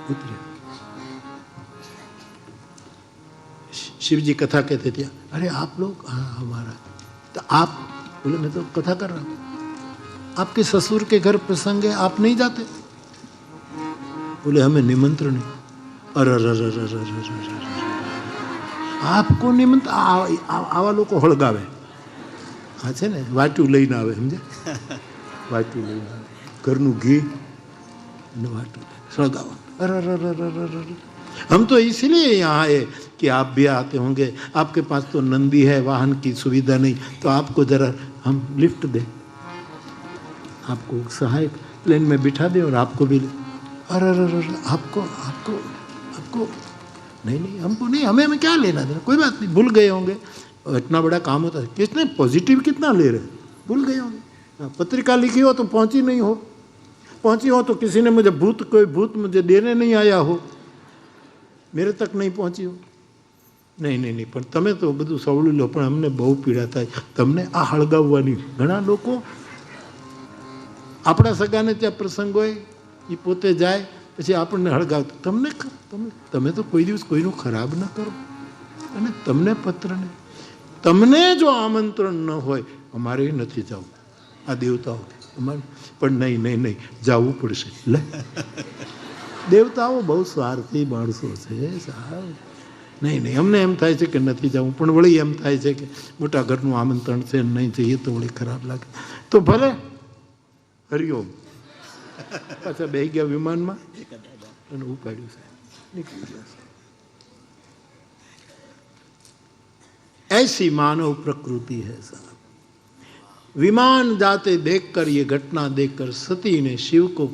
उतरे। शिव जी कथा कहते थे, अरे आप लोग, हाँ हमारा, तो आप बोले मैं तो कथा कर रहा हूँ, आपके ससुर के घर प्रसंग है, आप नहीं जाते? बोले हमें निमंत्रण नहीं। अरे आपको निमंत्रण, आवा लोग हड़गावे, हाँ છે ને વાટું લઈને આવે, સમજે? વાટું લઈને આવે, ઘરનું ઘી ને વાટું સળગાવા। अरे हम तो इसीलिए यहाँ आए कि आप भी आते होंगे, आपके पास तो नंदी है, वाहन की सुविधा नहीं, तो आपको जरा हम लिफ्ट दें, आपको सहायक प्लेन में बिठा दें और आपको भी ले। अरे आपको आपको आपको नहीं नहीं, हमको नहीं, हमें क्या लेना देना, कोई बात नहीं, भूल गए होंगे, इतना बड़ा काम होता है, कितने पॉजिटिव कितना ले रहे, भूल गए होंगे। पत्रिका लिखी हो तो पहुंची नहीं हो, पहुंची हो तो किसी ने मुझे कोई भूत मुझे देने नहीं आया हो, मेरे तक नहीं पहुंची हो। नहीं नहीं नहीं, પણ તમે તો બધું સવળી લો, પણ અમને બહુ પીડા થાય તમને આ હળગાવવાની। ઘણા લોકો આપણા સગાને ત્યાં પ્રસંગ હોય, એ પોતે જાય પછી આપણને હળગાવતા, તમને તમે તો કોઈ દિવસ કોઈનું ખરાબ ન કરો, અને તમને પત્ર નહીં, તમને જો આમંત્રણ ન હોય, અમારે નથી જવું, આ દેવતાઓ અમારે, પણ નહીં નહીં નહીં જવું પડશે। લે દેવતાઓ બહુ સ્વાર્થી માણસો છે સાહેબ, નહીં નહીં, અમને એમ થાય છે કે નથી જવું, પણ વળી એમ થાય છે કે મોટા ઘરનું આમંત્રણ છે, નહીં જઈએ તો વળી ખરાબ લાગે, તો ભલે હરિઓમ, પાછા બેસી ગયા વિમાનમાં અને ઉપાડ્યું છે, નીકળી ગયા। ऐसी मानव प्रकृति है साहब। विमान जाते देखकर, ये घटना देखकर सती ने शिव को